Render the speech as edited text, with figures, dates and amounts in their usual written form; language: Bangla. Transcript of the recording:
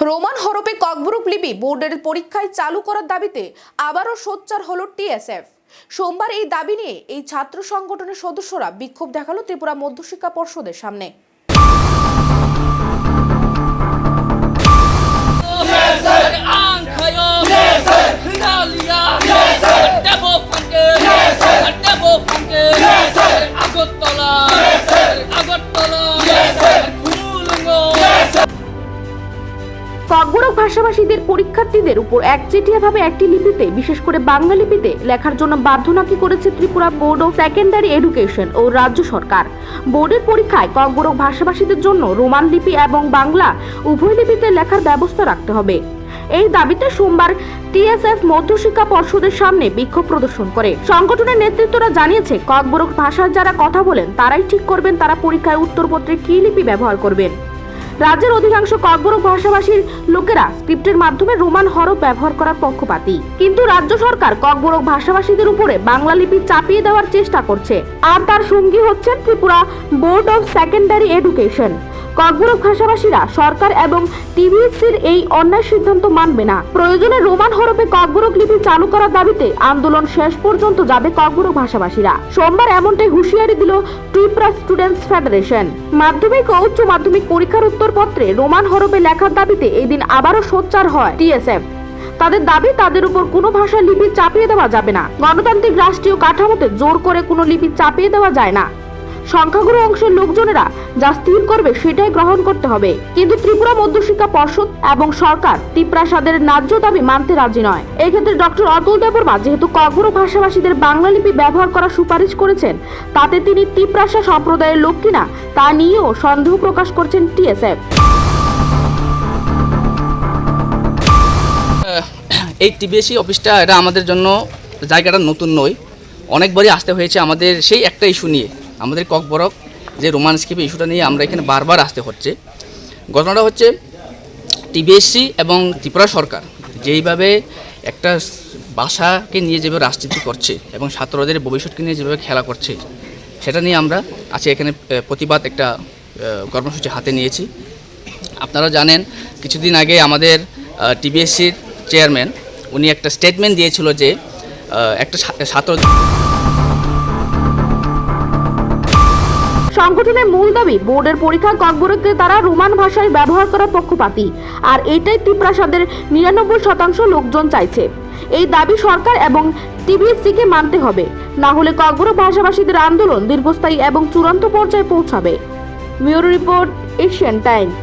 রোমান হরপে ককবরক লিপি বোর্ডের পরীক্ষায় চালু করার দাবিতে আবারও সোচ্চার হলো টিএসএফ। সোমবার এই দাবি নিয়ে এই ছাত্র সংগঠনের সদস্যরা বিক্ষোভ দেখালো ত্রিপুরা মধ্যশিক্ষা পর্ষদের সামনে। ককবরক ভাষাভাষীদের পরীক্ষার্থীদের উপর একচেটিয়াভাবে একটি লিপিতে, বিশেষ করে বাংলা লিপিতে লেখার জন্য বাধ্যনাকি করেছে Tripura board of secondary education ও রাজ্য সরকার। বোর্ডের পরীক্ষায় ককবরক ভাষাভাষীদের জন্য রোমান লিপি এবং বাংলা উভয় লিপিতে লেখার ব্যবস্থা রাখতে হবে। এই দাবিতে সোমবার টিএসএফ মধ্যশিক্ষা পর্ষদের সামনে বিক্ষোভ প্রদর্শন করে। সংগঠনের নেতৃত্বরা জানিয়েছে, ককবরক ভাষার যারা কথা বলেন তারাই ঠিক করবেন তারা পরীক্ষায় উত্তরপত্রে কি লিপি ব্যবহার করবেন। রাজ্যের অধিকাংশ ককবরক ভাষাভাষীর লোকেরা স্ক্রিপ্টের মাধ্যমে রোমান হরফ ব্যবহার করার পক্ষপাতী, কিন্তু রাজ্য সরকার ককবরক ভাষাভাষীদের উপরে বাংলা লিপি চাপিয়ে দেওয়ার চেষ্টা করছে। আর তার সঙ্গী হচ্ছেন Tripura board of secondary education. Kokborok ভাষাভাষীরা সরকার এবং টিবিএসসির এই অন্যায় সিদ্ধান্ত মানবে না। প্রয়োজনে রোমান হরফে ককবরক লিপি চালু করার দাবিতে আন্দোলন শেষ পর্যন্ত যাবে ককবরক ভাষাভাষীরা। সোমবার এমনটাই হুঁশিয়ারি দিল ত্রিপুরা স্টুডেন্টস ফেডারেশন। মাধ্যমিক ও উচ্চ মাধ্যমিক পরীক্ষার উত্তরপত্রে রোমান হরফে লেখার দাবিতে এদিন আবারও সোচ্চার হয় টিএসএফ। তাদের দাবি, তাদের উপর কোনো ভাষা লিপি চাপিয়ে দেওয়া যাবে না। গণতান্ত্রিক রাষ্ট্রীয় কাঠামোতে জোর করে কোনো লিপি চাপিয়ে দেওয়া যায় না। সংখ্যাগুরু অংশের লোকজনেরা যা স্থির করবে সেটাই গ্রহণ করতে হবে। কিন্তু ত্রিপুরা মধ্যশিক্ষা পর্ষদ এবং সরকার ত্রিপ্রাসাদের ন্যায্য দাবি মানতে রাজি নয়। এক্ষেত্রে ডক্টর অতুল দেববর্মা যেহেতু ককবরক ভাষাভাষীদের বাংলা লিপি ব্যবহার করার সুপারিশ করেছেন, তাতে তিনি ত্রিপ্রাসা সম্প্রদায়ের লোক কিনা তা নিয়েও সন্দেহ প্রকাশ করছেন টিএসএফ। এই টিবিএসসি অফিসটা এটা আমাদের জন্য জায়গাটা নতুন নয়, অনেকবারই আসতে হয়েছে আমাদের সেই একটা ইস্যু নিয়ে। আমাদের ককবরক যে রোমান স্ক্রিপ্ট ইস্যুটা নিয়ে আমরা এখানে বারবার আসতে হচ্ছে। ঘটনাটা হচ্ছে টিবিএসসি এবং ত্রিপুরা সরকার যেইভাবে একটা ভাষাকে নিয়ে যেভাবে রাজনীতি করছে এবং ছাত্রদের ভবিষ্যৎকে নিয়ে যেভাবে খেলা করছে, সেটা নিয়ে আমরা আজকে এখানে প্রতিবাদ একটা কর্মসূচি হাতে নিয়েছি। আপনারা জানেন, কিছুদিন আগে আমাদের টিবিএসসির চেয়ারম্যান উনি একটা স্টেটমেন্ট দিয়েছিল যে একটা ছাত্র। সংগঠনের মূল দাবি, বোর্ডের পরীক্ষায় ককবরককে তারা রোমান ভাষায় ব্যবহার করার পক্ষপাতী, আর এটাই ত্রিপ্রাসাদের 99% লোকজন চাইছে। এই দাবি সরকার এবং টিবিএসসিকে মানতে হবে, না হলে ককবরক ভাষাভাষীদের আন্দোলন দীর্ঘস্থায়ী এবং চূড়ান্ত পর্যায়ে পৌঁছাবে। Bureau report, Asian Times.